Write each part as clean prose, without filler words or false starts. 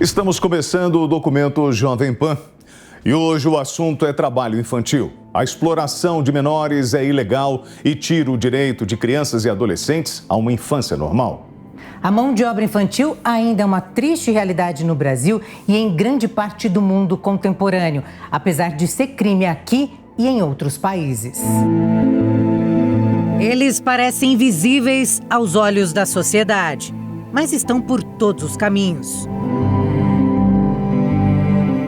Estamos começando o documento Jovem Pan e hoje o assunto é trabalho infantil. A exploração de menores é ilegal e tira o direito de crianças e adolescentes a uma infância normal. A mão de obra infantil ainda é uma triste realidade no Brasil e em grande parte do mundo contemporâneo, apesar de ser crime aqui e em outros países. Eles parecem invisíveis aos olhos da sociedade, mas estão por todos os caminhos.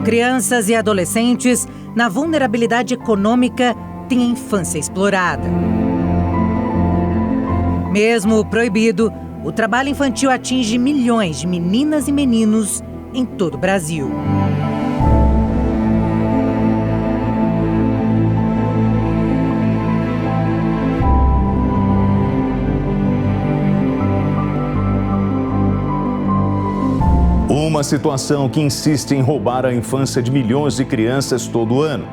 Crianças e adolescentes na vulnerabilidade econômica têm a infância explorada. Mesmo proibido, o trabalho infantil atinge milhões de meninas e meninos em todo o Brasil. Uma situação que insiste em roubar a infância de milhões de crianças todo ano.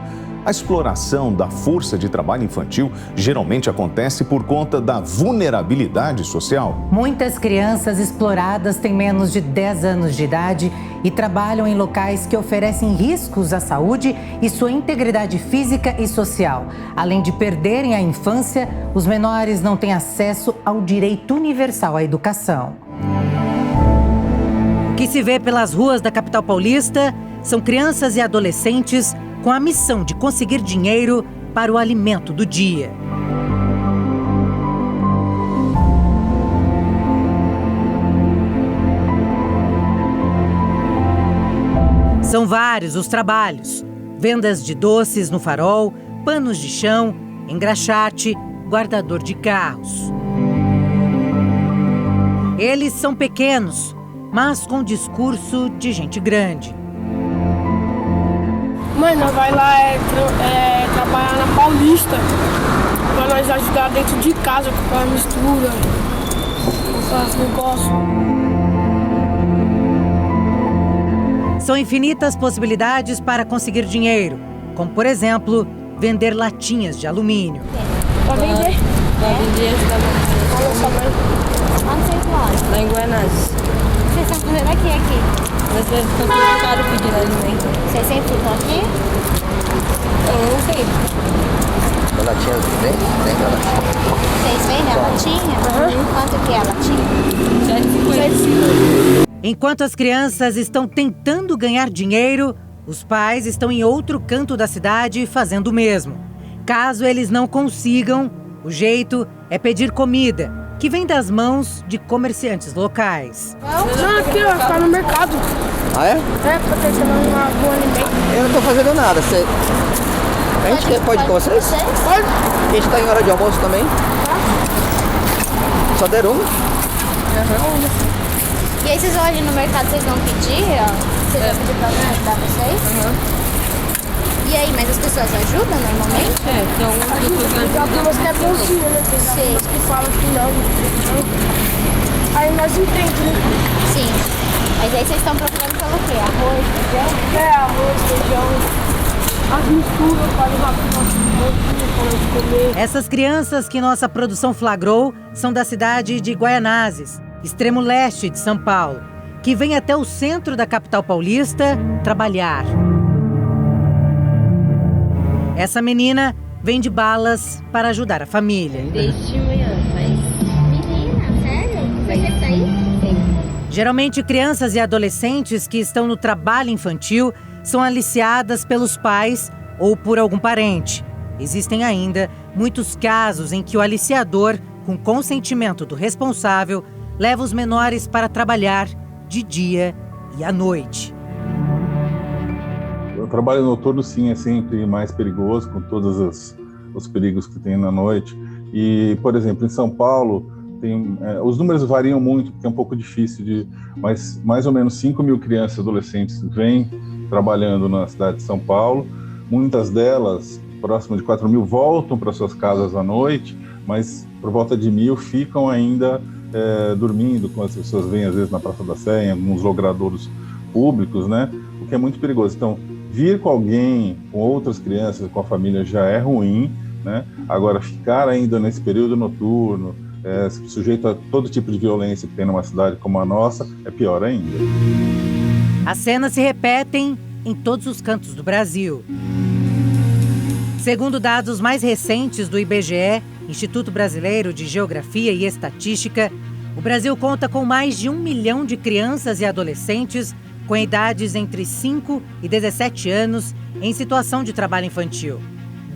A exploração da força de trabalho infantil geralmente acontece por conta da vulnerabilidade social. Muitas crianças exploradas têm menos de 10 anos de idade e trabalham em locais que oferecem riscos à saúde e sua integridade física e social. Além de perderem a infância, os menores não têm acesso ao direito universal à educação. O que se vê pelas ruas da capital paulista são crianças e adolescentes com a missão de conseguir dinheiro para o alimento do dia. São vários os trabalhos: vendas de doces no farol, panos de chão, engraxate, guardador de carros. Eles são pequenos, mas com discurso de gente grande. Mãe, nós vai lá trabalhar na Paulista, para nós ajudar dentro de casa, comprar mistura, comprar os negócios. São infinitas possibilidades para conseguir dinheiro, como, por exemplo, vender latinhas de alumínio. Para vender? Para vender, Fala sua mãe. onde vocês moram? Lá em Guaianazes. Vocês estão fazendo aqui? Nós estamos no cara pedindo alimento. Vocês sempre estão aqui? Eu não sei. A latinha vem? Vem a latinha. Vocês vendem a latinha? Quanto que é a latinha? 7,50. Enquanto as crianças estão tentando ganhar dinheiro, os pais estão em outro canto da cidade fazendo o mesmo. Caso eles não consigam, o jeito é pedir comida, que vem das mãos de comerciantes locais. Não, aqui, ó, ficar no mercado. Ah, é? É, pra tentar um alimento. Eu não tô fazendo nada. A gente pode ir com vocês? Pode? A gente tá em hora de almoço também. Só deram um? E aí vocês vão ali no mercado, vocês vão pedir, ó? Vocês vão pedir pra alguém ajudar vocês? E aí, mas as pessoas ajudam normalmente? Tem algumas pessoas que algumas que é bonzinho, né? Tem algumas que falam que não. Aí nós entendemos, né? Sim. Mas aí vocês estão procurando pelo quê? Arroz, feijão? É, arroz, feijão, as misturas para levar para o nosso bolsinho, para nós comer. Essas crianças que nossa produção flagrou são da cidade de Guaianazes, extremo leste de São Paulo, que vem até o centro da capital paulista trabalhar. Essa menina vende balas para ajudar a família. Desde manhã, mas... Menina, sério? Você sempre tá aí? Sim. Geralmente, crianças e adolescentes que estão no trabalho infantil são aliciadas pelos pais ou por algum parente. Existem ainda muitos casos em que o aliciador, com consentimento do responsável, leva os menores para trabalhar de dia e à noite. O trabalho noturno, sim, é sempre mais perigoso, com todos os perigos que tem na noite. E, por exemplo, em São Paulo, os números variam muito, porque é um pouco difícil mas mais ou menos 5 mil crianças e adolescentes vêm trabalhando na cidade de São Paulo. Muitas delas, próximo de 4 mil, voltam para suas casas à noite, mas por volta de 1.000 ficam ainda dormindo, como as pessoas veem às vezes na Praça da Sé, em alguns logradouros públicos, né? O que é muito perigoso. Então, vir com alguém, com outras crianças, com a família já é ruim, né? Agora, ficar ainda nesse período noturno, sujeito a todo tipo de violência que tem numa cidade como a nossa, é pior ainda. As cenas se repetem em todos os cantos do Brasil. Segundo dados mais recentes do IBGE, Instituto Brasileiro de Geografia e Estatística, o Brasil conta com mais de 1 milhão de crianças e adolescentes com idades entre 5 e 17 anos em situação de trabalho infantil.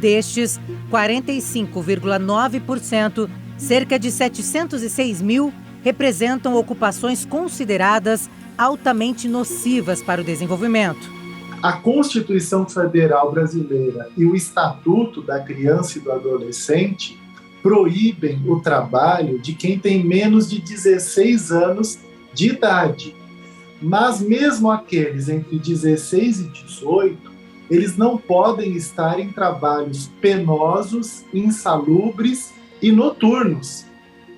Destes, 45,9%, cerca de 706 mil, representam ocupações consideradas altamente nocivas para o desenvolvimento. A Constituição Federal Brasileira e o Estatuto da Criança e do Adolescente proíbem o trabalho de quem tem menos de 16 anos de idade. Mas mesmo aqueles entre 16 e 18, eles não podem estar em trabalhos penosos, insalubres e noturnos.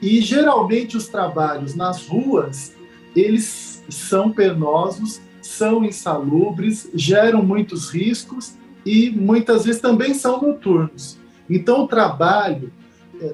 E geralmente os trabalhos nas ruas, eles são penosos, são insalubres, geram muitos riscos e muitas vezes também são noturnos. Então o trabalho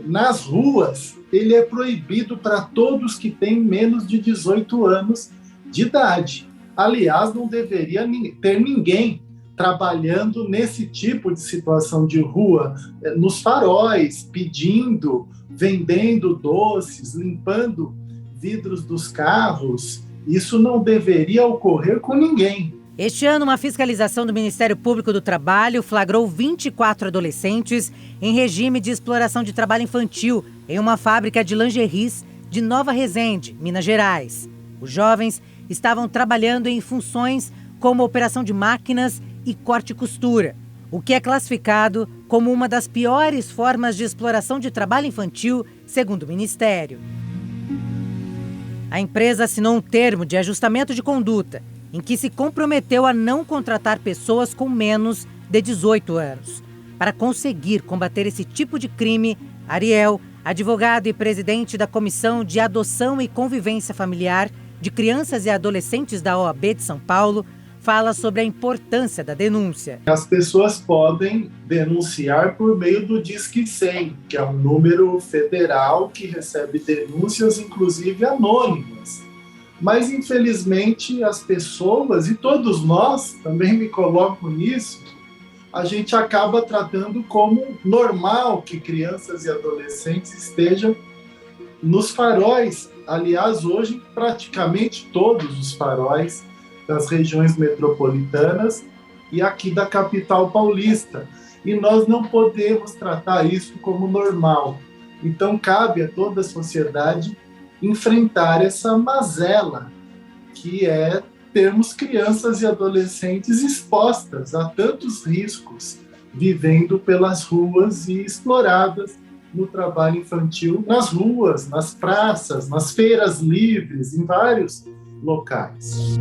nas ruas, ele é proibido para todos que têm menos de 18 anos de idade. Aliás, não deveria ter ninguém trabalhando nesse tipo de situação de rua, nos faróis, pedindo, vendendo doces, limpando vidros dos carros. Isso não deveria ocorrer com ninguém. Este ano, uma fiscalização do Ministério Público do Trabalho flagrou 24 adolescentes em regime de exploração de trabalho infantil em uma fábrica de lingeries de Nova Resende, Minas Gerais. Os jovens estavam trabalhando em funções como operação de máquinas e corte e costura, o que é classificado como uma das piores formas de exploração de trabalho infantil, segundo o Ministério. A empresa assinou um termo de ajustamento de conduta, em que se comprometeu a não contratar pessoas com menos de 18 anos. Para conseguir combater esse tipo de crime, Ariel, advogado e presidente da Comissão de Adoção e Convivência Familiar de Crianças e Adolescentes da OAB de São Paulo, fala sobre a importância da denúncia. As pessoas podem denunciar por meio do Disque 100, que é um número federal que recebe denúncias, inclusive anônimas. Mas, infelizmente, as pessoas, e todos nós, também me coloco nisso, a gente acaba tratando como normal que crianças e adolescentes estejam nos faróis. Aliás, hoje, praticamente todos os faróis das regiões metropolitanas e aqui da capital paulista. E nós não podemos tratar isso como normal. Então, cabe a toda a sociedade enfrentar essa mazela, que é termos crianças e adolescentes expostas a tantos riscos, vivendo pelas ruas e exploradas no trabalho infantil, nas ruas, nas praças, nas feiras livres, em vários locais.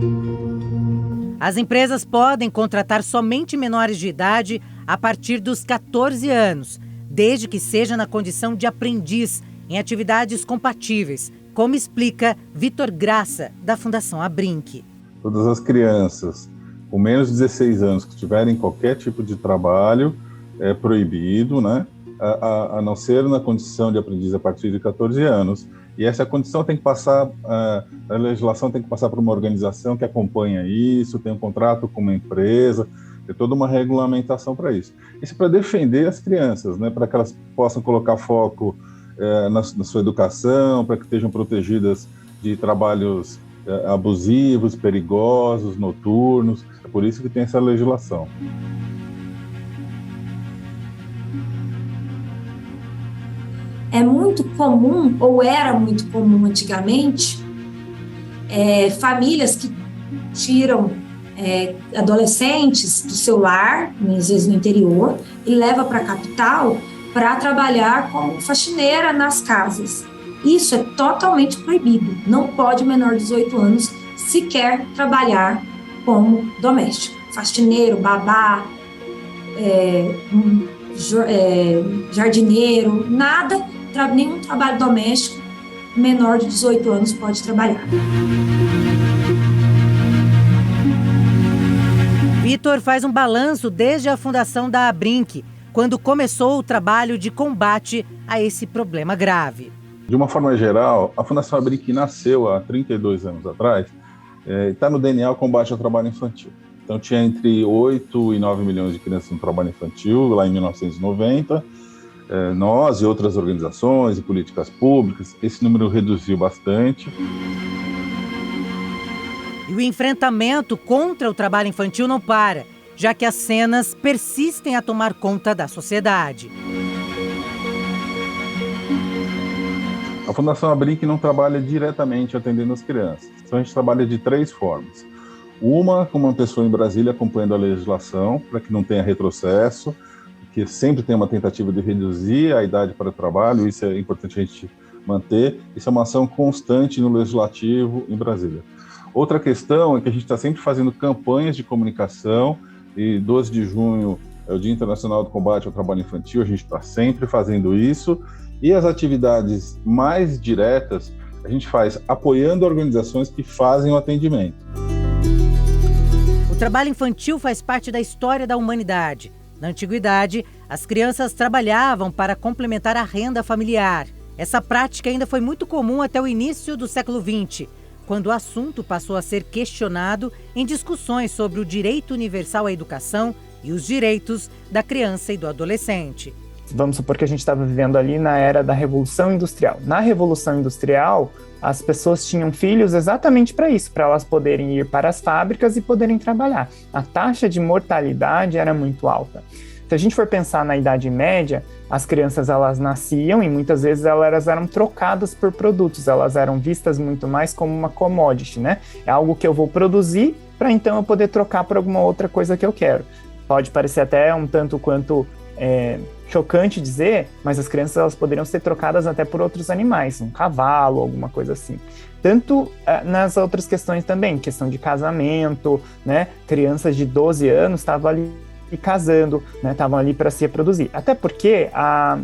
As empresas podem contratar somente menores de idade a partir dos 14 anos, desde que seja na condição de aprendiz em atividades compatíveis, como explica Vitor Graça, da Fundação Abrinq. Todas as crianças com menos de 16 anos que tiverem qualquer tipo de trabalho é proibido, né? A não ser na condição de aprendiz a partir de 14 anos. E essa condição tem que passar, a legislação tem que passar por uma organização que acompanha isso, tem um contrato com uma empresa, tem toda uma regulamentação para isso. Isso é para defender as crianças, né? Para que elas possam colocar foco na sua educação, para que estejam protegidas de trabalhos abusivos, perigosos, noturnos. É por isso que tem essa legislação. É muito comum, ou era muito comum antigamente, famílias que tiram adolescentes do seu lar, às vezes no interior, e leva para a capital para trabalhar como faxineira nas casas. Isso é totalmente proibido. Não pode menor de 18 anos sequer trabalhar como doméstico. Faxineiro, babá, jardineiro, nada, nenhum trabalho doméstico menor de 18 anos pode trabalhar. Vitor faz um balanço desde a fundação da Abrinq, quando começou o trabalho de combate a esse problema grave. De uma forma geral, a Fundação Abrinq nasceu há 32 anos atrás está no DNA o combate ao trabalho infantil. Então tinha entre 8 e 9 milhões de crianças no trabalho infantil, lá em 1990. Nós e outras organizações e políticas públicas, esse número reduziu bastante. E o enfrentamento contra o trabalho infantil não para, já que as cenas persistem a tomar conta da sociedade. A Fundação Abrinq não trabalha diretamente atendendo as crianças. Então a gente trabalha de 3 formas. Uma, com uma pessoa em Brasília acompanhando a legislação, para que não tenha retrocesso, que sempre tem uma tentativa de reduzir a idade para o trabalho, isso é importante a gente manter. Isso é uma ação constante no Legislativo em Brasília. Outra questão é que a gente está sempre fazendo campanhas de comunicação, e 12 de junho é o Dia Internacional do Combate ao Trabalho Infantil, a gente está sempre fazendo isso, e as atividades mais diretas a gente faz apoiando organizações que fazem o atendimento. O trabalho infantil faz parte da história da humanidade. Na antiguidade, as crianças trabalhavam para complementar a renda familiar. Essa prática ainda foi muito comum até o início do século XX, quando o assunto passou a ser questionado em discussões sobre o direito universal à educação e os direitos da criança e do adolescente. Vamos supor que a gente estava vivendo ali na era da Revolução Industrial. Na Revolução Industrial, as pessoas tinham filhos exatamente para isso, para elas poderem ir para as fábricas e poderem trabalhar. A taxa de mortalidade era muito alta. Se a gente for pensar na Idade Média, as crianças elas nasciam e muitas vezes elas eram trocadas por produtos, elas eram vistas muito mais como uma commodity, né? É algo que eu vou produzir para então eu poder trocar por alguma outra coisa que eu quero. Pode parecer até um tanto quanto chocante dizer, mas as crianças elas poderiam ser trocadas até por outros animais, um cavalo, alguma coisa assim. Tanto nas outras questões também, questão de casamento, né? Crianças de 12 anos estavam ali casando, né? Estavam ali para se reproduzir. Até porque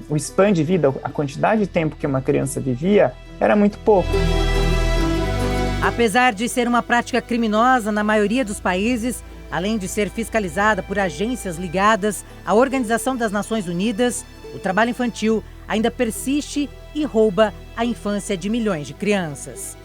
o span de vida, a quantidade de tempo que uma criança vivia, era muito pouco. Apesar de ser uma prática criminosa na maioria dos países, além de ser fiscalizada por agências ligadas à Organização das Nações Unidas, o trabalho infantil ainda persiste e rouba a infância de milhões de crianças.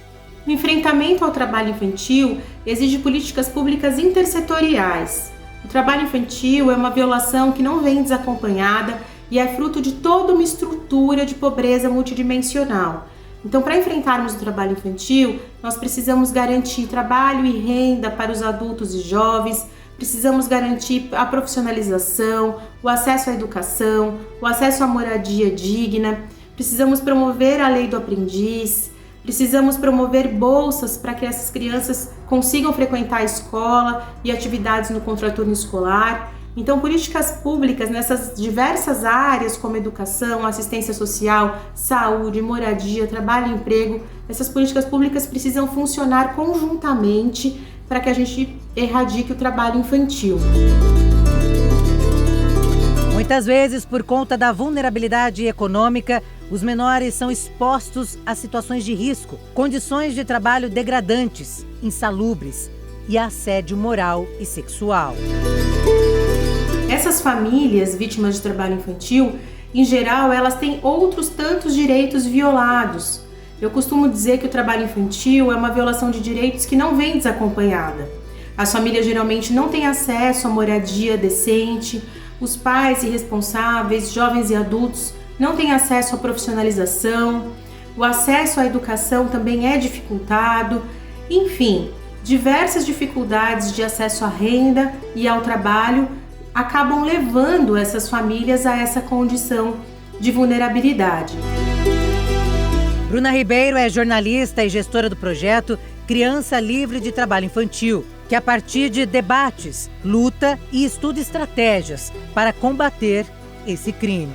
O enfrentamento ao trabalho infantil exige políticas públicas intersetoriais. O trabalho infantil é uma violação que não vem desacompanhada e é fruto de toda uma estrutura de pobreza multidimensional. Então, para enfrentarmos o trabalho infantil, nós precisamos garantir trabalho e renda para os adultos e jovens, precisamos garantir a profissionalização, o acesso à educação, o acesso à moradia digna, precisamos promover a lei do aprendiz, precisamos promover bolsas para que essas crianças consigam frequentar a escola e atividades no contraturno escolar. Então, políticas públicas nessas diversas áreas, como educação, assistência social, saúde, moradia, trabalho e emprego, essas políticas públicas precisam funcionar conjuntamente para que a gente erradique o trabalho infantil. Muitas vezes, por conta da vulnerabilidade econômica, os menores são expostos a situações de risco, condições de trabalho degradantes, insalubres e assédio moral e sexual. Essas famílias vítimas de trabalho infantil, em geral, elas têm outros tantos direitos violados. Eu costumo dizer que o trabalho infantil é uma violação de direitos que não vem desacompanhada. As famílias geralmente não têm acesso a moradia decente, os pais irresponsáveis, jovens e adultos, não têm acesso à profissionalização, o acesso à educação também é dificultado, enfim, diversas dificuldades de acesso à renda e ao trabalho acabam levando essas famílias a essa condição de vulnerabilidade. Bruna Ribeiro é jornalista e gestora do projeto Criança Livre de Trabalho Infantil, que a partir de debates, luta e estuda estratégias para combater esse crime.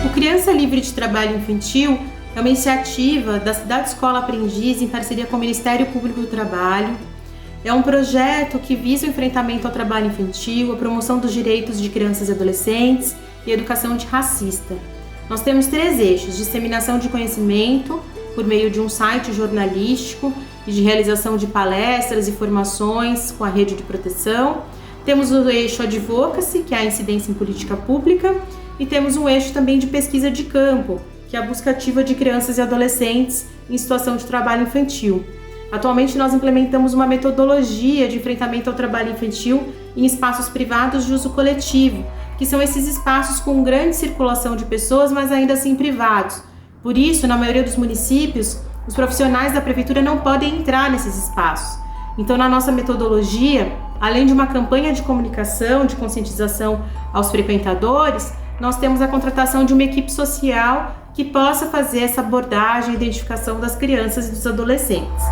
O Criança Livre de Trabalho Infantil é uma iniciativa da Cidade Escola Aprendiz em parceria com o Ministério Público do Trabalho. É um projeto que visa o enfrentamento ao trabalho infantil, a promoção dos direitos de crianças e adolescentes e a educação antirracista. Nós temos 3 eixos: disseminação de conhecimento por meio de um site jornalístico e de realização de palestras e formações com a rede de proteção. Temos o eixo advocacy, que é a incidência em política pública, e temos um eixo também de pesquisa de campo, que é a busca ativa de crianças e adolescentes em situação de trabalho infantil. Atualmente nós implementamos uma metodologia de enfrentamento ao trabalho infantil em espaços privados de uso coletivo, que são esses espaços com grande circulação de pessoas, mas ainda assim privados. Por isso, na maioria dos municípios, os profissionais da prefeitura não podem entrar nesses espaços. Então, na nossa metodologia, além de uma campanha de comunicação, de conscientização aos frequentadores, nós temos a contratação de uma equipe social que possa fazer essa abordagem e identificação das crianças e dos adolescentes.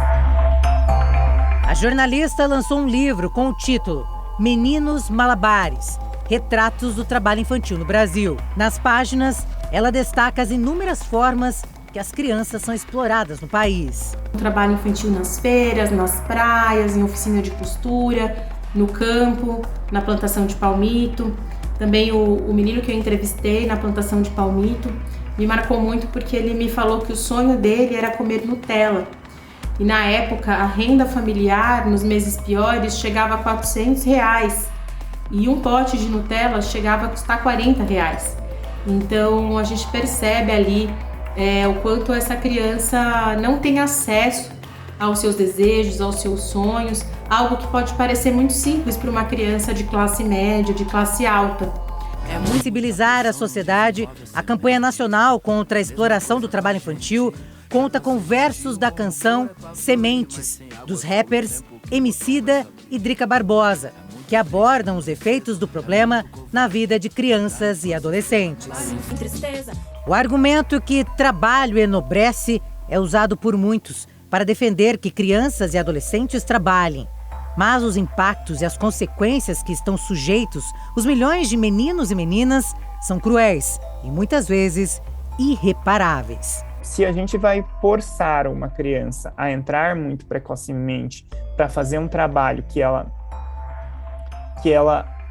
A jornalista lançou um livro com o título Meninos Malabares, Retratos do Trabalho Infantil no Brasil. Nas páginas, ela destaca as inúmeras formas que as crianças são exploradas no país. O trabalho infantil nas feiras, nas praias, em oficina de costura, no campo, na plantação de palmito. Também o menino que eu entrevistei na plantação de palmito me marcou muito porque ele me falou que o sonho dele era comer Nutella. E na época, a renda familiar, nos meses piores, chegava a R$400. E um pote de Nutella chegava a custar R$40. Então, a gente percebe ali o quanto essa criança não tem acesso aos seus desejos, aos seus sonhos, algo que pode parecer muito simples para uma criança de classe média, de classe alta. Sensibilizar a sociedade, a campanha nacional contra a exploração do trabalho infantil conta com versos da canção Sementes, dos rappers Emicida e Drica Barbosa, que abordam os efeitos do problema na vida de crianças e adolescentes. O argumento que trabalho enobrece é usado por muitos para defender que crianças e adolescentes trabalhem. Mas os impactos e as consequências que estão sujeitos os milhões de meninos e meninas são cruéis e muitas vezes irreparáveis. Se a gente vai forçar uma criança a entrar muito precocemente para fazer um trabalho que ela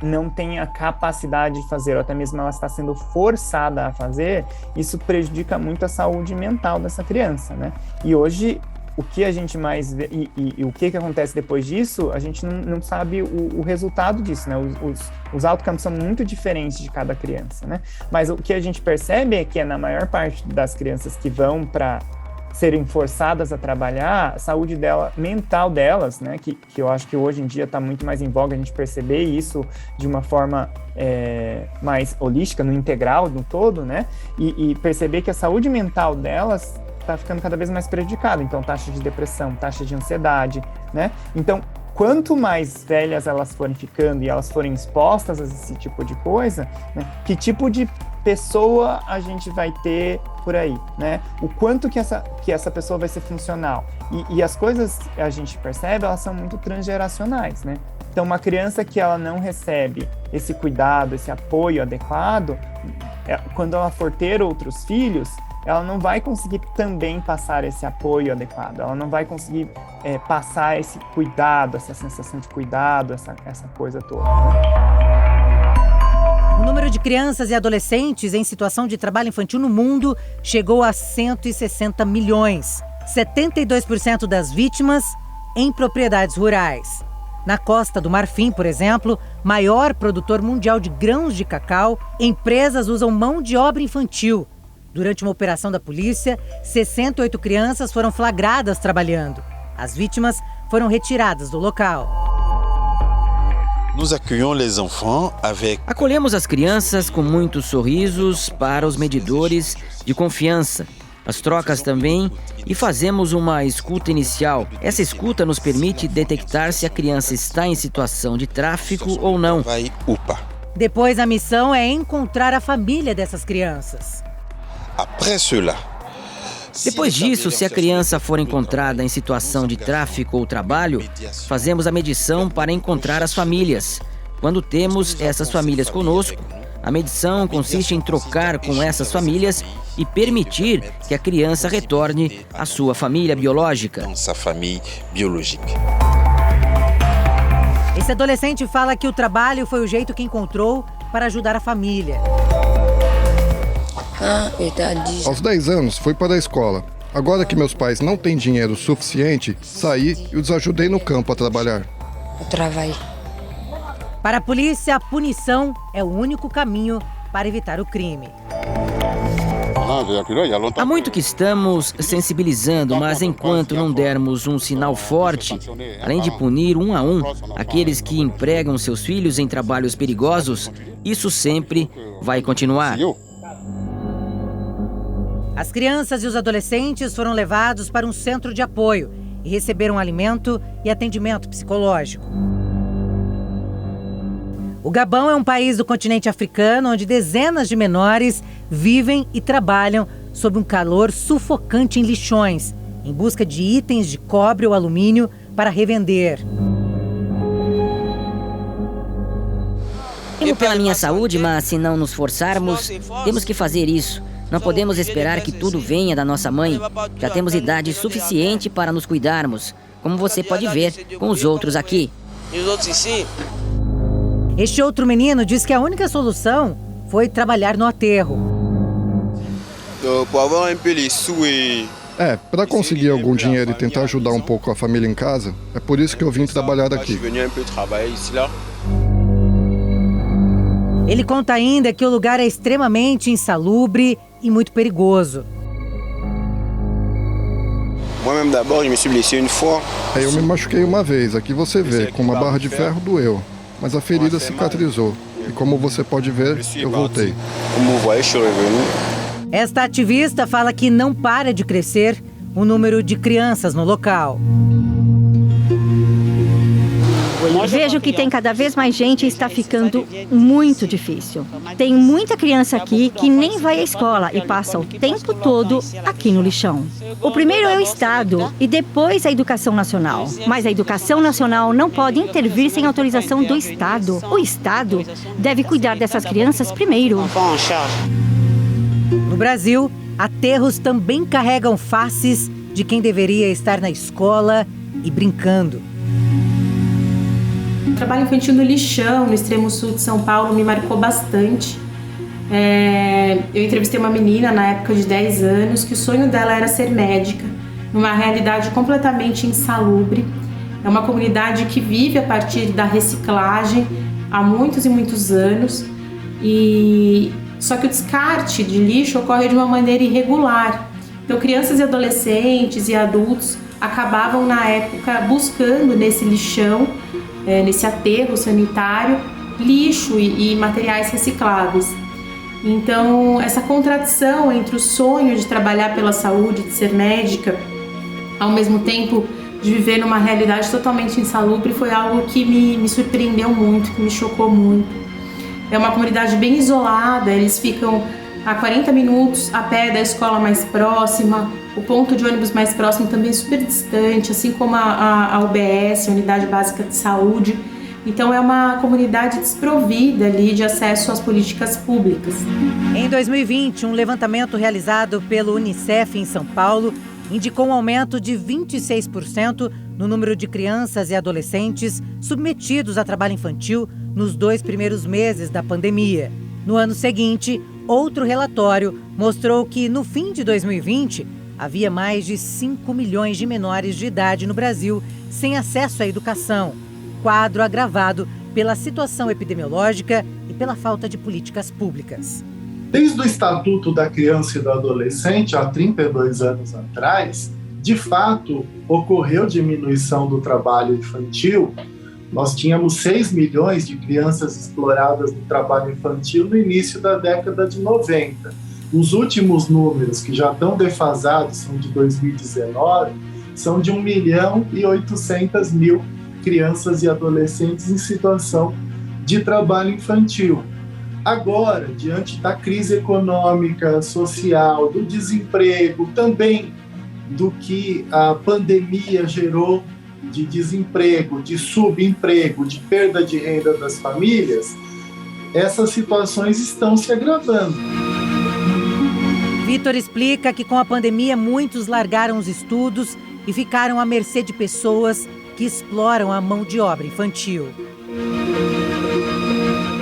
não tem a capacidade de fazer, ou até mesmo ela está sendo forçada a fazer, isso prejudica muito a saúde mental dessa criança, né? E hoje, o que a gente mais vê, e o que acontece depois disso, a gente não sabe o resultado disso, né? Os outcomes são muito diferentes de cada criança, né? Mas o que a gente percebe é que na maior parte das crianças que vão para serem forçadas a trabalhar, a saúde mental delas, né, que eu acho que hoje em dia está muito mais em voga a gente perceber isso de uma forma mais holística, no integral, no todo, né, e perceber que a saúde mental delas está ficando cada vez mais prejudicada. Então, taxa de depressão, taxa de ansiedade, né, então quanto mais velhas elas forem ficando e elas forem expostas a esse tipo de coisa, né, que tipo de pessoa a gente vai ter por aí, né? O quanto que essa pessoa vai ser funcional. E as coisas a gente percebe, elas são muito transgeracionais, né? Então, uma criança que ela não recebe esse cuidado, esse apoio adequado, quando ela for ter outros filhos, ela não vai conseguir também passar esse apoio adequado, ela não vai conseguir passar esse cuidado, essa sensação de cuidado, essa coisa toda. O número de crianças e adolescentes em situação de trabalho infantil no mundo chegou a 160 milhões. 72% das vítimas em propriedades rurais. Na Costa do Marfim, por exemplo, maior produtor mundial de grãos de cacau, empresas usam mão de obra infantil. Durante uma operação da polícia, 68 crianças foram flagradas trabalhando. As vítimas foram retiradas do local. Acolhemos as crianças com muitos sorrisos para os medidores de confiança. As trocas também, e fazemos uma escuta inicial. Essa escuta nos permite detectar se a criança está em situação de tráfico ou não. Depois, a missão é encontrar a família dessas crianças. Depois disso, se a criança for encontrada em situação de tráfico ou trabalho, fazemos a medição para encontrar as famílias. Quando temos essas famílias conosco, a medição consiste em trocar com essas famílias e permitir que a criança retorne à sua família biológica. Esse adolescente fala que o trabalho foi o jeito que encontrou para ajudar a família. Aos 10 anos, fui para a escola. Agora que meus pais não têm dinheiro suficiente, saí e os ajudei no campo a trabalhar. Para a polícia, a punição é o único caminho para evitar o crime. Há muito que estamos sensibilizando, mas enquanto não dermos um sinal forte, além de punir um a um aqueles que empregam seus filhos em trabalhos perigosos, isso sempre vai continuar. As crianças e os adolescentes foram levados para um centro de apoio e receberam alimento e atendimento psicológico. O Gabão é um país do continente africano onde dezenas de menores vivem e trabalham sob um calor sufocante em lixões, em busca de itens de cobre ou alumínio para revender. Temo pela minha saúde, mas se não nos forçarmos, temos que fazer isso. Não podemos esperar que tudo venha da nossa mãe. Já temos idade suficiente para nos cuidarmos, como você pode ver com os outros aqui. Este outro menino diz que a única solução foi trabalhar no aterro. Para conseguir algum dinheiro e tentar ajudar um pouco a família em casa, é por isso que eu vim trabalhar aqui. Ele conta ainda que o lugar é extremamente insalubre e muito perigoso. Eu me machuquei uma vez, aqui você vê, com uma barra de ferro doeu. Mas a ferida cicatrizou. E como você pode ver, eu voltei. Esta ativista fala que não para de crescer o número de crianças no local. Vejo que tem cada vez mais gente e está ficando muito difícil. Tem muita criança aqui que nem vai à escola e passa o tempo todo aqui no lixão. O primeiro é o Estado e depois a Educação Nacional. Mas a Educação Nacional não pode intervir sem autorização do Estado. O Estado deve cuidar dessas crianças primeiro. No Brasil, aterros também carregam faces de quem deveria estar na escola e brincando. O trabalho infantil no lixão, no extremo sul de São Paulo, me marcou bastante. Eu entrevistei uma menina na época de 10 anos que o sonho dela era ser médica, numa realidade completamente insalubre. É uma comunidade que vive a partir da reciclagem há muitos e muitos anos. Só que o descarte de lixo ocorre de uma maneira irregular. Então, crianças e adolescentes e adultos acabavam, na época, buscando nesse lixão, nesse aterro sanitário, lixo e materiais recicláveis. Então, essa contradição entre o sonho de trabalhar pela saúde, de ser médica, ao mesmo tempo de viver numa realidade totalmente insalubre, foi algo que me surpreendeu muito, que me chocou muito. É uma comunidade bem isolada, eles ficam a 40 minutos a pé da escola mais próxima, o ponto de ônibus mais próximo também é super distante, assim como a UBS, a Unidade Básica de Saúde. Então é uma comunidade desprovida ali de acesso às políticas públicas. Em 2020, um levantamento realizado pelo Unicef em São Paulo indicou um aumento de 26% no número de crianças e adolescentes submetidos a trabalho infantil nos 2 primeiros meses da pandemia. No ano seguinte, outro relatório mostrou que, no fim de 2020, havia mais de 5 milhões de menores de idade no Brasil sem acesso à educação, quadro agravado pela situação epidemiológica e pela falta de políticas públicas. Desde o Estatuto da Criança e do Adolescente, há 32 anos atrás, de fato, ocorreu diminuição do trabalho infantil. Nós tínhamos 6 milhões de crianças exploradas no trabalho infantil no início da década de 90. Os últimos números, que já estão defasados, são de 2019, são de 1.800.000 crianças e adolescentes em situação de trabalho infantil. Agora, diante da crise econômica, social, do desemprego, também do que a pandemia gerou de desemprego, de subemprego, de perda de renda das famílias, essas situações estão se agravando. Vitor explica que com a pandemia muitos largaram os estudos e ficaram à mercê de pessoas que exploram a mão de obra infantil.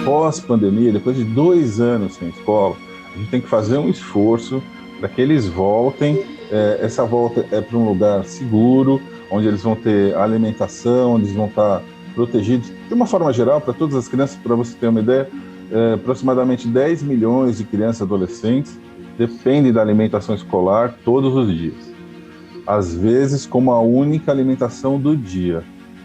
Pós-pandemia, depois de 2 anos sem escola, a gente tem que fazer um esforço para que eles voltem. Essa volta é para um lugar seguro, onde eles vão ter alimentação, onde eles vão estar protegidos. De uma forma geral, para todas as crianças, para você ter uma ideia, aproximadamente 10 milhões de crianças e adolescentes dependem da alimentação escolar todos os dias, às vezes como a única alimentação do dia.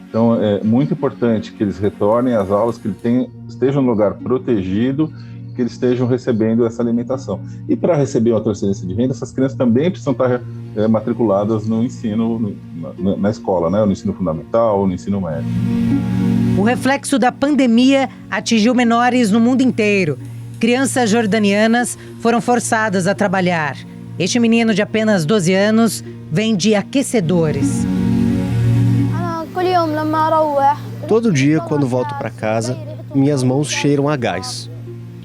Então, é muito importante que eles retornem às aulas, que eles estejam no lugar protegido, que eles estejam recebendo essa alimentação. E para receber uma transferência de renda, essas crianças também precisam estar matriculadas no ensino, na escola, né? No ensino fundamental ou no ensino médio. O reflexo da pandemia atingiu menores no mundo inteiro. Crianças jordanianas foram forçadas a trabalhar. Este menino de apenas 12 anos vende aquecedores. Todo dia, quando volto para casa, minhas mãos cheiram a gás.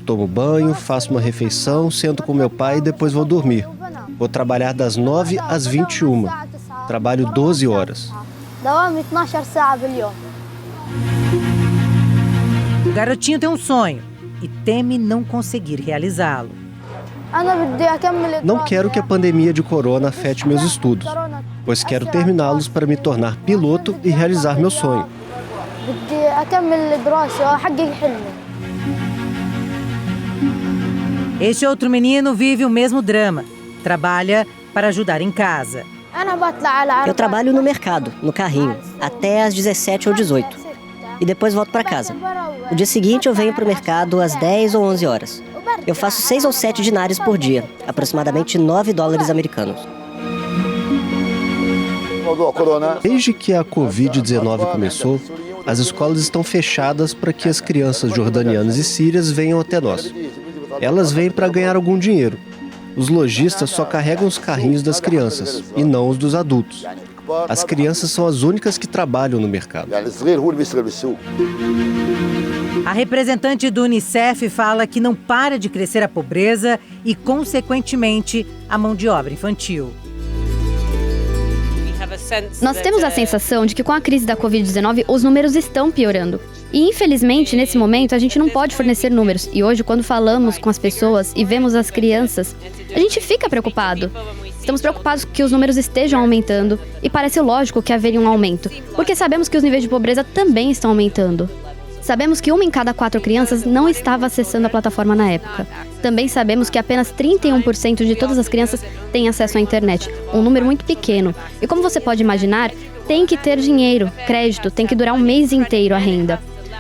Tomo banho, faço uma refeição, sento com meu pai e depois vou dormir. Vou trabalhar das 9 às 21. Trabalho 12 horas. O garotinho tem um sonho e teme não conseguir realizá-lo. Não quero que a pandemia de corona afete meus estudos, pois quero terminá-los para me tornar piloto e realizar meu sonho. Este outro menino vive o mesmo drama. Trabalha para ajudar em casa. Eu trabalho no mercado, no carrinho, até às 17 ou 18. E depois volto para casa. No dia seguinte eu venho para o mercado às 10 ou 11 horas. Eu faço 6 ou 7 dinários por dia, aproximadamente $9 americanos. Desde que a Covid-19 começou, as escolas estão fechadas para que as crianças jordanianas e sírias venham até nós. Elas vêm para ganhar algum dinheiro. Os lojistas só carregam os carrinhos das crianças e não os dos adultos. As crianças são as únicas que trabalham no mercado. A representante do Unicef fala que não para de crescer a pobreza e, consequentemente, a mão de obra infantil. Nós temos a sensação de que com a crise da Covid-19 os números estão piorando. E infelizmente, nesse momento, a gente não pode fornecer números. E hoje, quando falamos com as pessoas e vemos as crianças, a gente fica preocupado. Estamos preocupados que os números estejam aumentando e parece lógico que haveria um aumento, porque sabemos que os níveis de pobreza também estão aumentando. Sabemos que 1 em cada 4 crianças não estava acessando a plataforma na época. Também sabemos que apenas 31% de todas as crianças têm acesso à internet, um número muito pequeno. E como você pode imaginar, tem que ter dinheiro, crédito, tem que durar um mês inteiro a renda.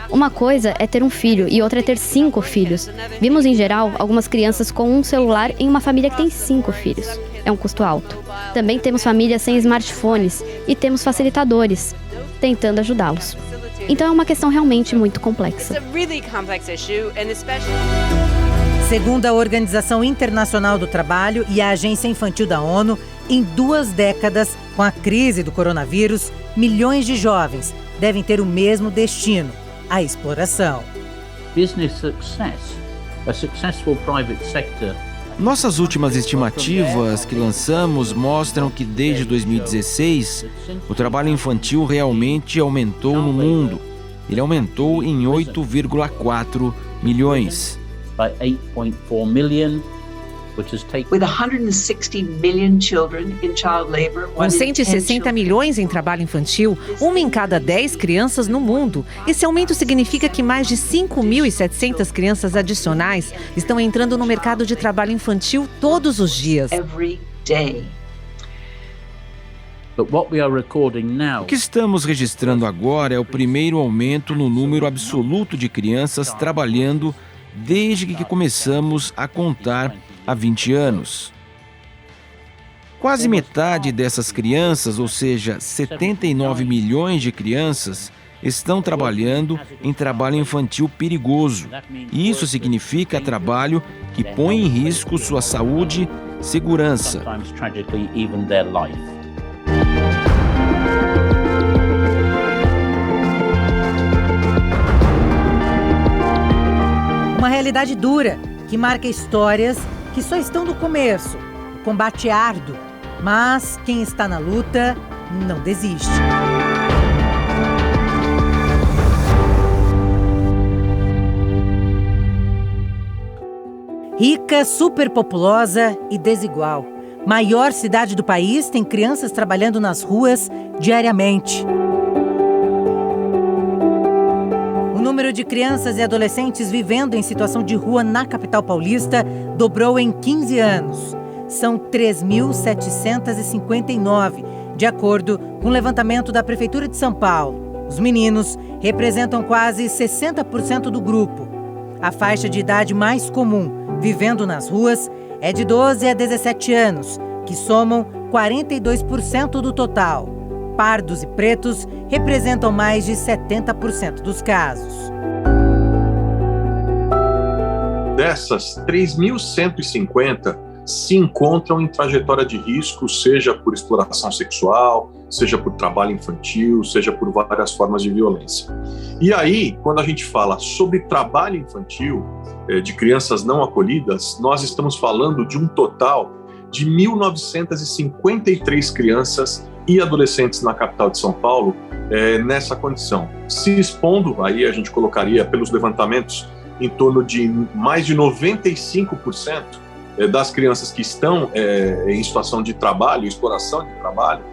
Uma coisa é ter um filho e outra é ter 5 filhos. Vimos, em geral, algumas crianças com um celular em uma família que tem 5 filhos. É um custo alto. Também temos famílias sem smartphones e temos facilitadores, tentando ajudá-los. Então é uma questão realmente muito complexa. Segundo a Organização Internacional do Trabalho e a Agência Infantil da ONU, em 2 décadas, com a crise do coronavírus, milhões de jovens devem ter o mesmo destino: a exploração. Business success, a successful private sector. Nossas últimas estimativas que lançamos mostram que desde 2016 o trabalho infantil realmente aumentou no mundo. Ele aumentou em 8,4 milhões. Com 160 milhões em trabalho infantil, 1 em cada 10 crianças no mundo. Esse aumento significa que mais de 5.700 crianças adicionais estão entrando no mercado de trabalho infantil todos os dias. O que estamos registrando agora é o primeiro aumento no número absoluto de crianças trabalhando desde que começamos a contar há 20 anos. Quase metade dessas crianças, ou seja, 79 milhões de crianças, estão trabalhando em trabalho infantil perigoso. E isso significa trabalho que põe em risco sua saúde e segurança. Uma realidade dura que marca histórias que só estão no começo. O combate é árduo, mas quem está na luta não desiste. Rica, superpopulosa e desigual. Maior cidade do país tem crianças trabalhando nas ruas diariamente. O número número de crianças e adolescentes vivendo em situação de rua na capital paulista dobrou em 15 anos. São 3.759, de acordo com o levantamento da Prefeitura de São Paulo. Os meninos representam quase 60% do grupo. A faixa de idade mais comum vivendo nas ruas é de 12 a 17 anos, que somam 42% do total. Pardos e pretos representam mais de 70% dos casos. Dessas, 3.150 se encontram em trajetória de risco, seja por exploração sexual, seja por trabalho infantil, seja por várias formas de violência. E aí, quando a gente fala sobre trabalho infantil, de crianças não acolhidas, nós estamos falando de um total de 1.953 crianças e adolescentes na capital de São Paulo nessa condição. Se expondo, aí a gente colocaria pelos levantamentos em torno de mais de 95% das crianças que estão em situação de trabalho, exploração de trabalho,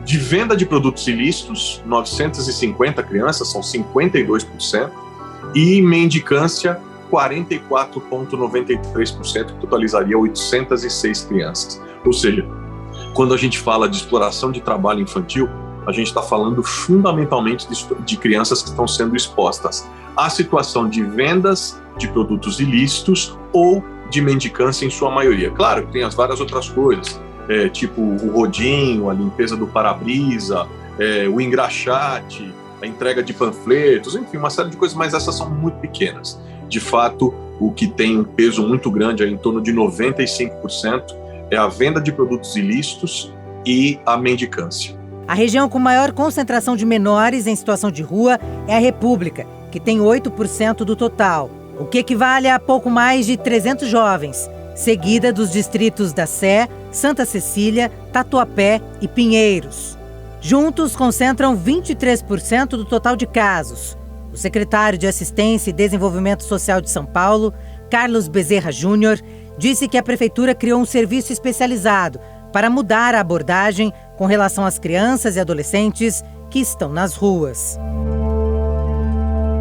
de venda de produtos ilícitos, 950 crianças, são 52%, e mendicância, 44,93%, que totalizaria 806 crianças. Ou seja, quando a gente fala de exploração de trabalho infantil, a gente está falando fundamentalmente de crianças que estão sendo expostas à situação de vendas de produtos ilícitos ou de mendicância em sua maioria. Claro que tem as várias outras coisas, tipo o rodinho, a limpeza do para-brisa, o engraxate, a entrega de panfletos, enfim, uma série de coisas, mas essas são muito pequenas. De fato, o que tem um peso muito grande, em torno de 95%, é a venda de produtos ilícitos e a mendicância. A região com maior concentração de menores em situação de rua é a República, que tem 8% do total, o que equivale a pouco mais de 300 jovens, seguida dos distritos da Sé, Santa Cecília, Tatuapé e Pinheiros. Juntos concentram 23% do total de casos. O secretário de Assistência e Desenvolvimento Social de São Paulo, Carlos Bezerra Júnior, disse que a prefeitura criou um serviço especializado para mudar a abordagem com relação às crianças e adolescentes que estão nas ruas.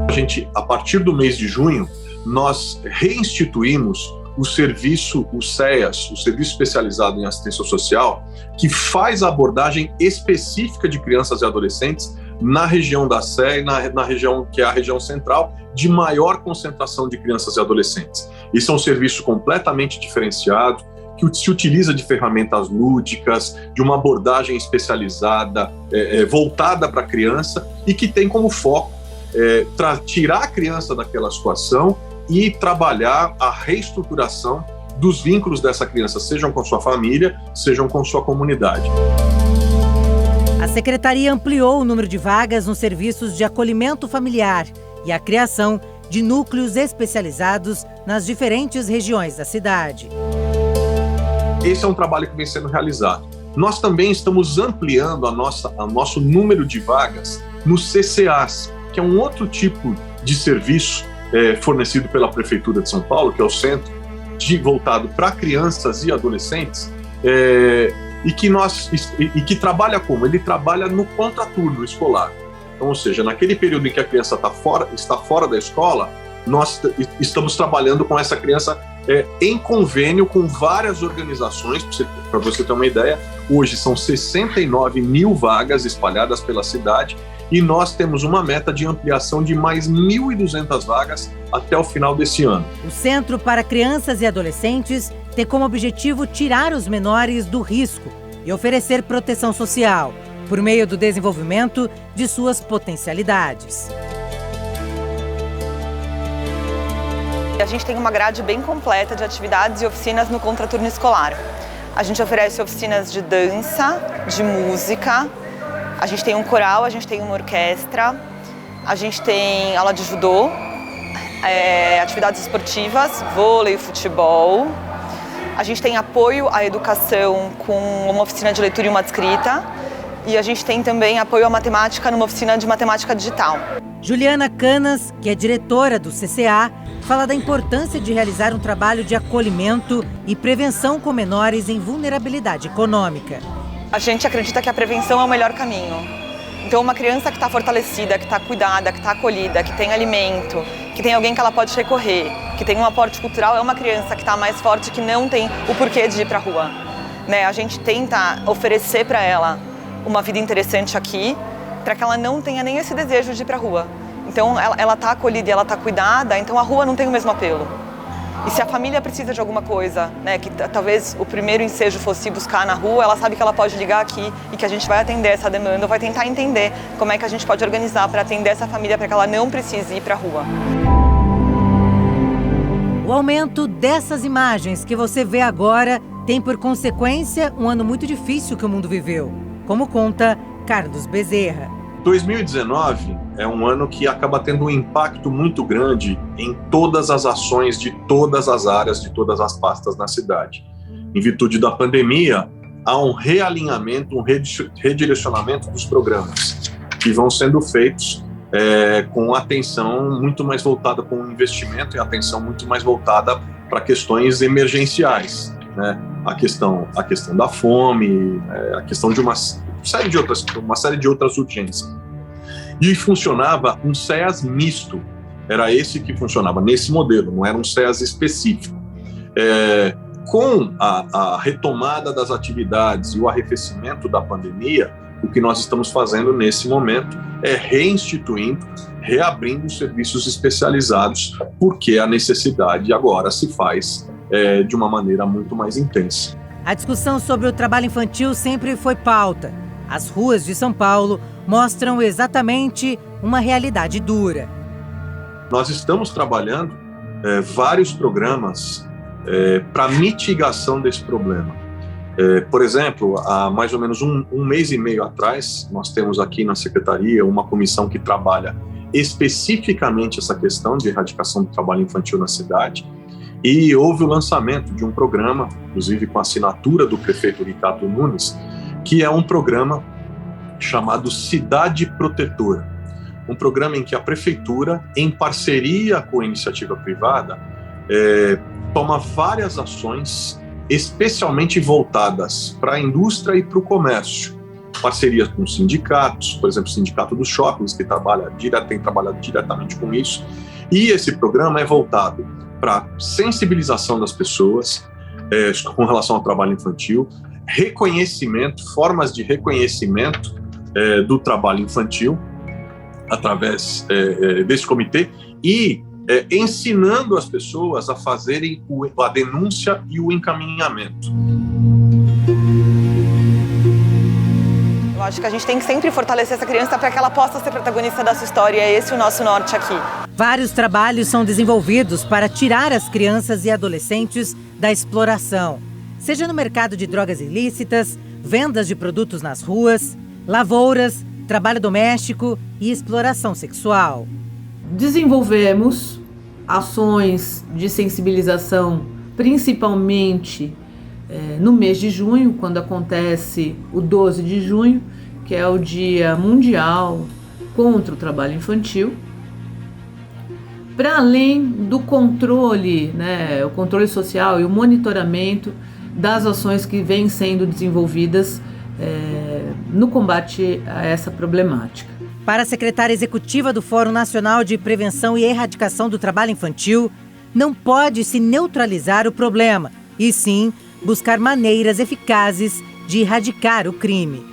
A gente, a partir do mês de junho, nós reinstituímos o serviço, o SEAS, o Serviço Especializado em Assistência Social, que faz a abordagem específica de crianças e adolescentes na região da Sé e na região que é a região central, de maior concentração de crianças e adolescentes. Esse é um serviço completamente diferenciado, que se utiliza de ferramentas lúdicas, de uma abordagem especializada, voltada para a criança e que tem como foco tirar a criança daquela situação e trabalhar a reestruturação dos vínculos dessa criança, sejam com sua família, sejam com sua comunidade. A secretaria ampliou o número de vagas nos serviços de acolhimento familiar e a criação de núcleos especializados nas diferentes regiões da cidade. Esse é um trabalho que vem sendo realizado. Nós também estamos ampliando o nosso número de vagas nos CCAs, que é um outro tipo de serviço fornecido pela Prefeitura de São Paulo, que é o Centro voltado para crianças e adolescentes, e que trabalha como? Ele trabalha no contraturno escolar. Então, ou seja, naquele período em que a criança está fora da escola, nós estamos trabalhando com essa criança em convênio com várias organizações. Para você ter uma ideia, hoje são 69 mil vagas espalhadas pela cidade e nós temos uma meta de ampliação de mais 1.200 vagas até o final desse ano. O Centro para Crianças e Adolescentes tem como objetivo tirar os menores do risco e oferecer proteção social, por meio do desenvolvimento de suas potencialidades. A gente tem uma grade bem completa de atividades e oficinas no contraturno escolar. A gente oferece oficinas de dança, de música, a gente tem um coral, a gente tem uma orquestra, a gente tem aula de judô, atividades esportivas, vôlei, futebol. A gente tem apoio à educação com uma oficina de leitura e uma de escrita. E a gente tem também apoio à matemática numa oficina de matemática digital. Juliana Canas, que é diretora do CCA, fala da importância de realizar um trabalho de acolhimento e prevenção com menores em vulnerabilidade econômica. A gente acredita que a prevenção é o melhor caminho. Então uma criança que está fortalecida, que está cuidada, que está acolhida, que tem alimento, que tem alguém que ela pode recorrer, que tem um aporte cultural, é uma criança que está mais forte, que não tem o porquê de ir para a rua. Né? A gente tenta oferecer para ela uma vida interessante aqui, para que ela não tenha nem esse desejo de ir para a rua. Então ela está acolhida e ela está cuidada, então a rua não tem o mesmo apelo. E se a família precisa de alguma coisa, né, que talvez o primeiro ensejo fosse buscar na rua, ela sabe que ela pode ligar aqui e que a gente vai atender essa demanda, vai tentar entender como é que a gente pode organizar para atender essa família para que ela não precise ir para a rua. O aumento dessas imagens que você vê agora tem por consequência um ano muito difícil que o mundo viveu, como conta Carlos Bezerra. 2019 é um ano que acaba tendo um impacto muito grande em todas as ações de todas as áreas, de todas as pastas na cidade. Em virtude da pandemia, há um realinhamento, um redirecionamento dos programas que vão sendo feitos com atenção muito mais voltada, com um investimento e atenção muito mais voltada para questões emergenciais, né? A questão da fome, a questão de uma série de outras urgências. E funcionava um CEAS misto, era esse que funcionava nesse modelo, não era um CEAS específico. Com a retomada das atividades e o arrefecimento da pandemia, o que nós estamos fazendo nesse momento é reabrindo serviços especializados, porque a necessidade agora se faz de uma maneira muito mais intensa. A discussão sobre o trabalho infantil sempre foi pauta. As ruas de São Paulo mostram exatamente uma realidade dura. Nós estamos trabalhando vários programas para mitigação desse problema. Por exemplo, há mais ou menos um mês e meio atrás, nós temos aqui na Secretaria uma comissão que trabalha especificamente essa questão de erradicação do trabalho infantil na cidade, e houve o lançamento de um programa, inclusive com a assinatura do prefeito Ricardo Nunes, que é um programa chamado Cidade Protetora. Um programa em que a prefeitura, em parceria com a iniciativa privada, toma várias ações especialmente voltadas para a indústria e para o comércio. Parcerias com sindicatos, por exemplo, o Sindicato dos Shoppings, que tem trabalhado diretamente com isso. E esse programa é voltado para sensibilização das pessoas com relação ao trabalho infantil, reconhecimento, formas de reconhecimento do trabalho infantil através desse comitê e ensinando as pessoas a fazerem a denúncia e o encaminhamento. Eu acho que a gente tem que sempre fortalecer essa criança para que ela possa ser protagonista da sua história. É esse o nosso norte aqui. Vários trabalhos são desenvolvidos para tirar as crianças e adolescentes da exploração, seja no mercado de drogas ilícitas, vendas de produtos nas ruas, lavouras, trabalho doméstico e exploração sexual. Desenvolvemos ações de sensibilização, principalmente no mês de junho, quando acontece o 12 de junho, que é o Dia Mundial contra o Trabalho Infantil. Para além do controle, o controle social e o monitoramento das ações que vêm sendo desenvolvidas no combate a essa problemática. Para a secretária executiva do Fórum Nacional de Prevenção e Erradicação do Trabalho Infantil, não pode se neutralizar o problema, e sim buscar maneiras eficazes de erradicar o crime.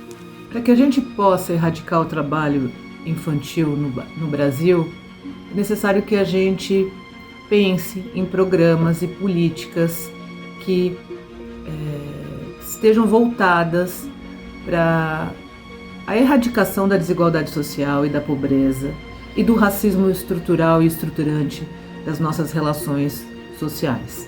Para que a gente possa erradicar o trabalho infantil no Brasil, é necessário que a gente pense em programas e políticas que estejam voltadas para a erradicação da desigualdade social e da pobreza e do racismo estrutural e estruturante das nossas relações sociais.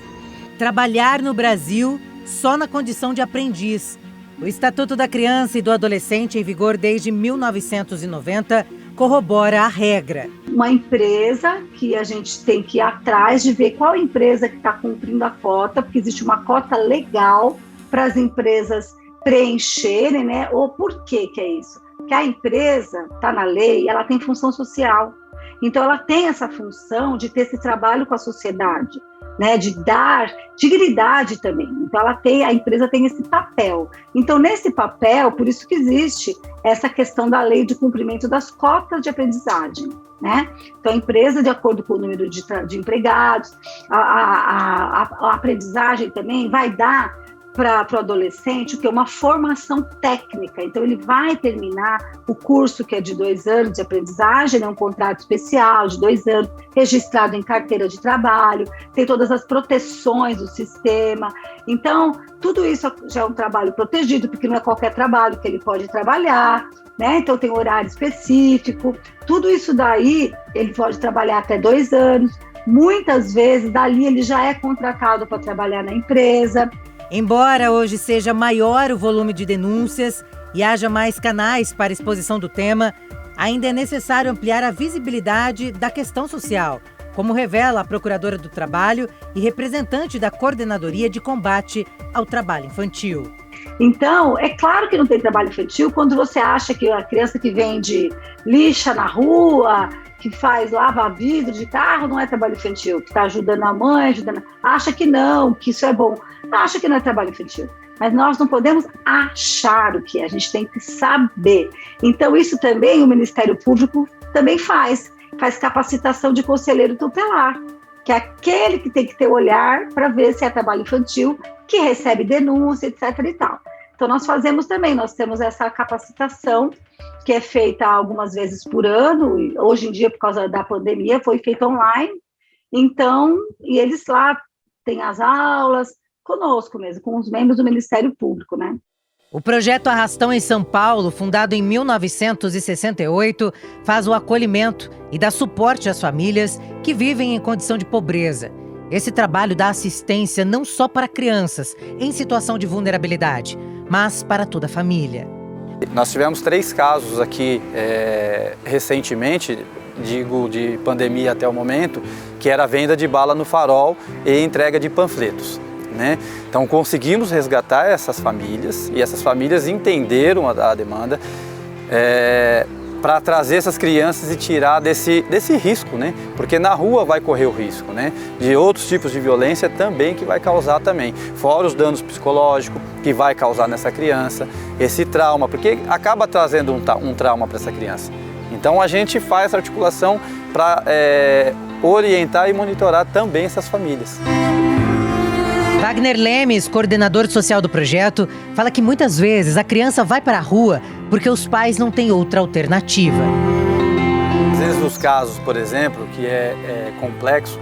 Trabalhar no Brasil só na condição de aprendiz. O Estatuto da Criança e do Adolescente, em vigor desde 1990, corrobora a regra. Uma empresa que a gente tem que ir atrás de ver qual empresa que está cumprindo a cota, porque existe uma cota legal para as empresas preencherem, Ou por que é isso? Que a empresa, está na lei, ela tem função social. Então, ela tem essa função de ter esse trabalho com a sociedade. né, de dar dignidade também. Então a empresa tem esse papel. Então nesse papel, por isso que existe essa questão da lei de cumprimento das cotas de aprendizagem, né? Então a empresa, de acordo com o número de empregados, a aprendizagem também vai dar para o adolescente o que é uma formação técnica. Então ele vai terminar o curso que é de 2 anos de aprendizagem, é um contrato especial de 2 anos, registrado em carteira de trabalho, tem todas as proteções do sistema. Então tudo isso já é um trabalho protegido, porque não é qualquer trabalho que ele pode trabalhar, né? Então tem um horário específico, tudo isso daí ele pode trabalhar até 2 anos. Muitas vezes dali ele já é contratado para trabalhar na empresa. Embora hoje seja maior o volume de denúncias e haja mais canais para exposição do tema, ainda é necessário ampliar a visibilidade da questão social, como revela a Procuradora do Trabalho e representante da Coordenadoria de Combate ao Trabalho Infantil. Então, é claro que não tem trabalho infantil quando você acha que a criança que vende lixa na rua, que lava vidro de carro, não é trabalho infantil, que está ajudando a mãe, acha que não, que isso é bom, acha que não é trabalho infantil. Mas nós não podemos achar o que é, a gente tem que saber. Então isso também o Ministério Público também faz capacitação de conselheiro tutelar, que é aquele que tem que ter olhar para ver se é trabalho infantil, que recebe denúncia, etc. e tal. Então nós fazemos também, nós temos essa capacitação que é feita algumas vezes por ano, e hoje em dia, por causa da pandemia, foi feita online. Então, e eles lá têm as aulas conosco mesmo, com os membros do Ministério Público, né? O projeto Arrastão em São Paulo, fundado em 1968, faz o acolhimento e dá suporte às famílias que vivem em condição de pobreza. Esse trabalho dá assistência não só para crianças em situação de vulnerabilidade, mas para toda a família. Nós tivemos 3 casos aqui recentemente, digo de pandemia até o momento, que era a venda de bala no farol e entrega de panfletos, né? Então conseguimos resgatar essas famílias e essas famílias entenderam a demanda para trazer essas crianças e tirar desse risco, né? Porque na rua vai correr o risco, né? De outros tipos de violência também que vai causar também, fora os danos psicológicos que vai causar nessa criança, esse trauma, porque acaba trazendo um trauma para essa criança. Então a gente faz essa articulação para orientar e monitorar também essas famílias. Wagner Lemes, coordenador social do projeto, fala que muitas vezes a criança vai para a rua porque os pais não têm outra alternativa. Às vezes os casos, por exemplo, que é complexo,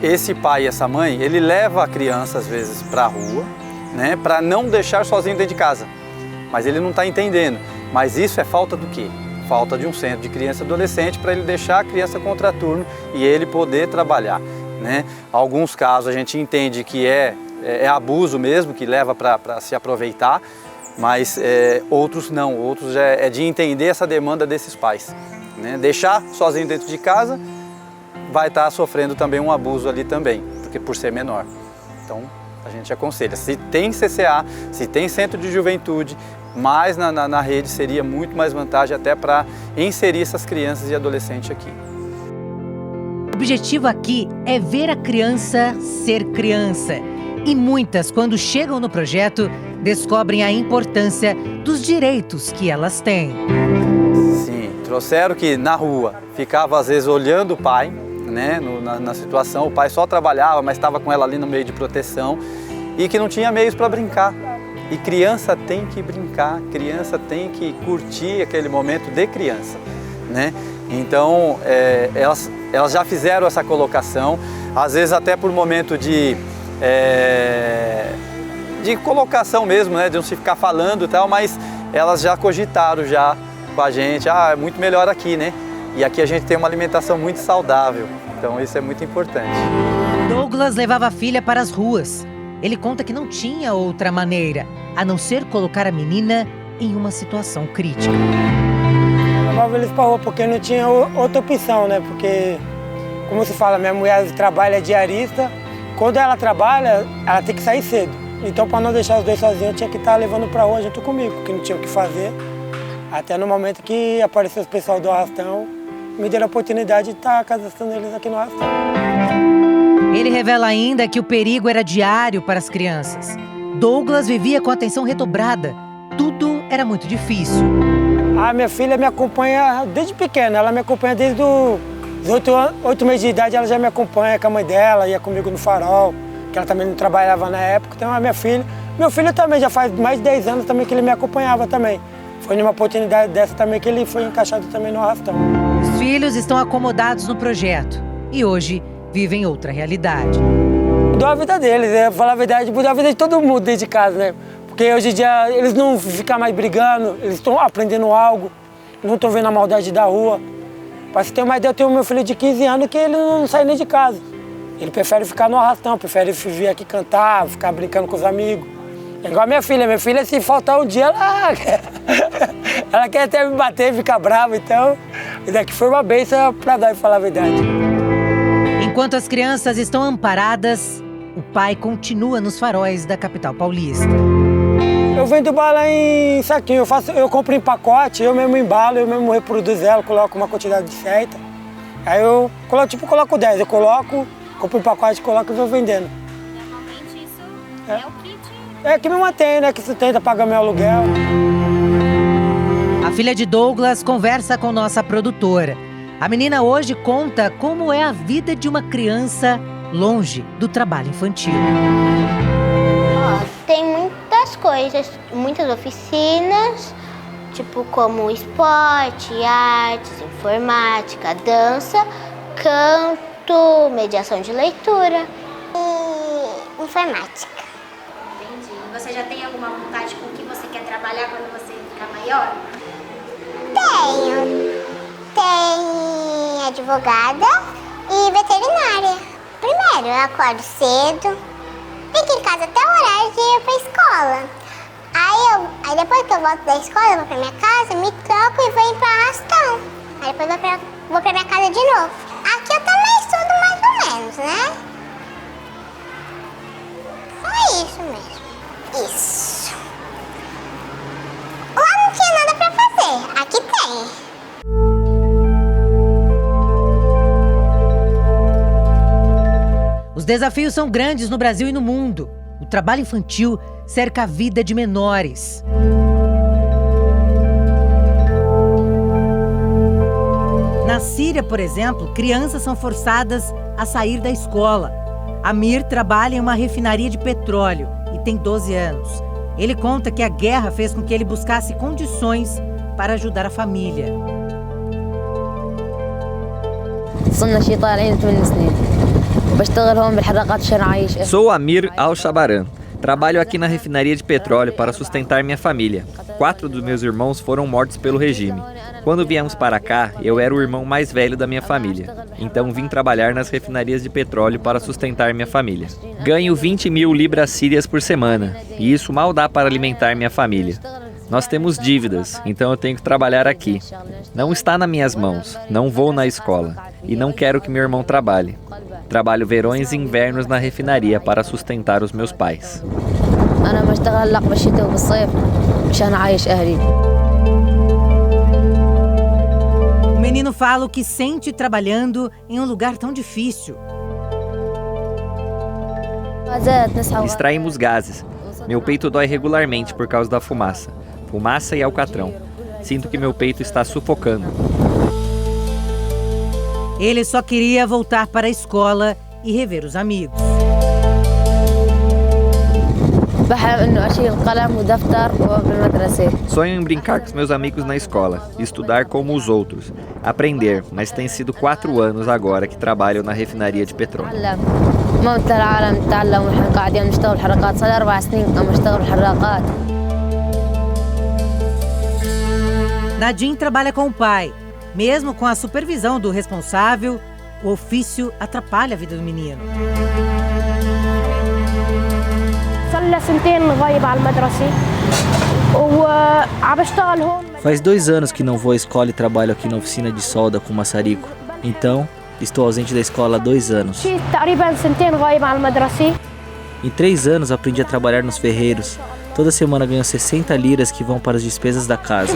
esse pai e essa mãe, ele leva a criança às vezes para a rua, né, para não deixar sozinho dentro de casa. Mas ele não está entendendo. Mas isso é falta do quê? Falta de um centro de criança e adolescente para ele deixar a criança contraturno e ele poder trabalhar, né? Alguns casos a gente entende que é abuso mesmo, que leva para se aproveitar, mas outros não, outros já é de entender essa demanda desses pais, né? Deixar sozinho dentro de casa vai estar sofrendo também um abuso ali também, porque por ser menor. Então a gente aconselha, se tem CCA, se tem centro de juventude, mas na rede seria muito mais vantagem até para inserir essas crianças e adolescentes aqui. O objetivo aqui é ver a criança ser criança. E muitas, quando chegam no projeto, descobrem a importância dos direitos que elas têm. Sim, trouxeram que na rua ficava às vezes olhando o pai, né, na situação, o pai só trabalhava, mas estava com ela ali no meio de proteção e que não tinha meios para brincar. E criança tem que brincar, criança tem que curtir aquele momento de criança, né? Então, elas já fizeram essa colocação, às vezes até por momento de colocação mesmo, né? De não se ficar falando e tal, mas elas já cogitaram já com a gente, é muito melhor aqui, né? E aqui a gente tem uma alimentação muito saudável, então isso é muito importante. Douglas levava a filha para as ruas. Ele conta que não tinha outra maneira, a não ser colocar a menina em uma situação crítica. Eu levava eles para a rua porque não tinha outra opção, né? Porque, como se fala, minha mulher trabalha diarista. Quando ela trabalha, ela tem que sair cedo. Então, para não deixar os dois sozinhos, eu tinha que estar levando para a rua junto comigo, porque não tinha o que fazer. Até no momento que apareceu o pessoal do Arrastão, me deram a oportunidade de estar cadastrando eles aqui no Arrastão. Ele revela ainda que o perigo era diário para as crianças. Douglas vivia com atenção redobrada. Tudo era muito difícil. A minha filha me acompanha desde pequena. Ela me acompanha desde os 8 meses de idade. Ela já me acompanha com a mãe dela, ia comigo no farol, que ela também não trabalhava na época. Então a minha filha... Meu filho também já faz mais de 10 anos também que ele me acompanhava também. Foi numa oportunidade dessa também que ele foi encaixado também no arrastão. Os filhos estão acomodados no projeto e hoje vivem outra realidade. Mudou a vida deles, né? Pra falar a verdade, mudou a vida de todo mundo dentro de casa, né? Porque hoje em dia eles não ficam mais brigando, eles estão aprendendo algo, não estão vendo a maldade da rua. Para você ter uma ideia, eu tenho meu filho de 15 anos que ele não sai nem de casa. Ele prefere ficar no arrastão, prefere vir aqui cantar, ficar brincando com os amigos. É igual a minha filha, se faltar um dia, ela quer até me bater, ficar brava, então isso daqui foi uma bênção para dar, falar a verdade. Enquanto as crianças estão amparadas, o pai continua nos faróis da capital paulista. Eu vendo bala em saquinho, eu compro em pacote, eu mesmo embalo, eu mesmo reproduzo ela, coloco uma quantidade certa. Aí eu coloco 10, eu compro em pacote, coloco e vou vendendo. Normalmente isso é o kit? É que me mantém, né? Que sustenta, paga meu aluguel. A filha de Douglas conversa com nossa produtora. A menina hoje conta como é a vida de uma criança longe do trabalho infantil. Tem muitas coisas, muitas oficinas, tipo como esporte, artes, informática, dança, canto, mediação de leitura e informática. Entendi. Você já tem alguma vontade com o que você quer trabalhar quando você ficar maior? Tenho advogada e veterinária. Primeiro, eu acordo cedo, fico em casa até o horário de ir pra escola. Aí depois que eu volto da escola, eu vou pra minha casa, me troco e venho pra arrastão. Aí depois vou pra minha casa de novo. Aqui eu também estudo mais ou menos, né? Só isso mesmo. Isso. Lá não tinha nada pra fazer, aqui tem. Os desafios são grandes no Brasil e no mundo. O trabalho infantil cerca a vida de menores. Na Síria, por exemplo, crianças são forçadas a sair da escola. Amir trabalha em uma refinaria de petróleo e tem 12 anos. Ele conta que a guerra fez com que ele buscasse condições para ajudar a família. Sou Amir Al-Shabaran. Trabalho aqui na refinaria de petróleo para sustentar minha família. 4 dos meus irmãos foram mortos pelo regime. Quando viemos para cá, eu era o irmão mais velho da minha família. Então vim trabalhar nas refinarias de petróleo para sustentar minha família. Ganho 20 mil libras sírias por semana, e isso mal dá para alimentar minha família. Nós temos dívidas, então eu tenho que trabalhar aqui. Não está nas minhas mãos, não vou na escola, e não quero que meu irmão trabalhe. Trabalho verões e invernos na refinaria para sustentar os meus pais. O menino fala o que sente trabalhando em um lugar tão difícil. Extraímos gases. Meu peito dói regularmente por causa da fumaça. Fumaça e alcatrão. Sinto que meu peito está sufocando. Ele só queria voltar para a escola e rever os amigos. Sonho em brincar com os meus amigos na escola, estudar como os outros, aprender, mas tem sido 4 anos agora que trabalho na refinaria de petróleo. Nadim trabalha com o pai. Mesmo com a supervisão do responsável, o ofício atrapalha a vida do menino. Faz 2 anos que não vou à escola e trabalho aqui na oficina de solda com maçarico. Então, estou ausente da escola há 2 anos. Em 3 anos aprendi a trabalhar nos ferreiros. Toda semana ganho 60 liras que vão para as despesas da casa.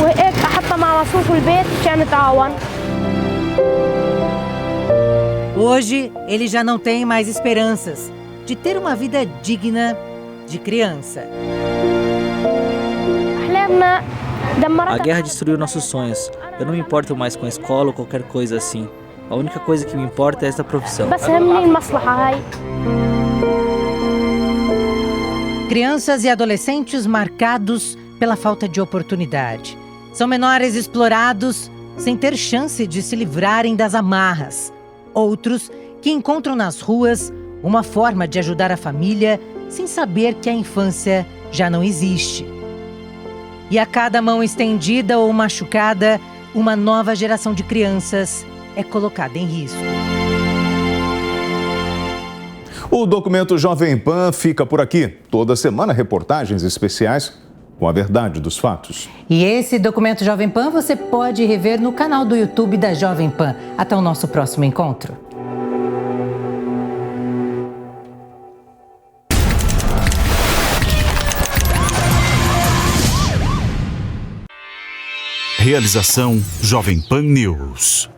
وهيك احطها مع مصروف البيت مشان نتعاون. Hoje, ele já não tem mais esperanças de ter uma vida digna de criança. A guerra destruiu nossos sonhos. Eu não me importo mais com a escola ou qualquer coisa assim. A única coisa que me importa é esta profissão. Crianças e adolescentes marcados pela falta de oportunidade. São menores explorados sem ter chance de se livrarem das amarras. Outros que encontram nas ruas uma forma de ajudar a família sem saber que a infância já não existe. E a cada mão estendida ou machucada, uma nova geração de crianças é colocada em risco. O documento Jovem Pan fica por aqui. Toda semana, reportagens especiais com a verdade dos fatos. E esse documento Jovem Pan você pode rever no canal do YouTube da Jovem Pan. Até o nosso próximo encontro. Realização Jovem Pan News.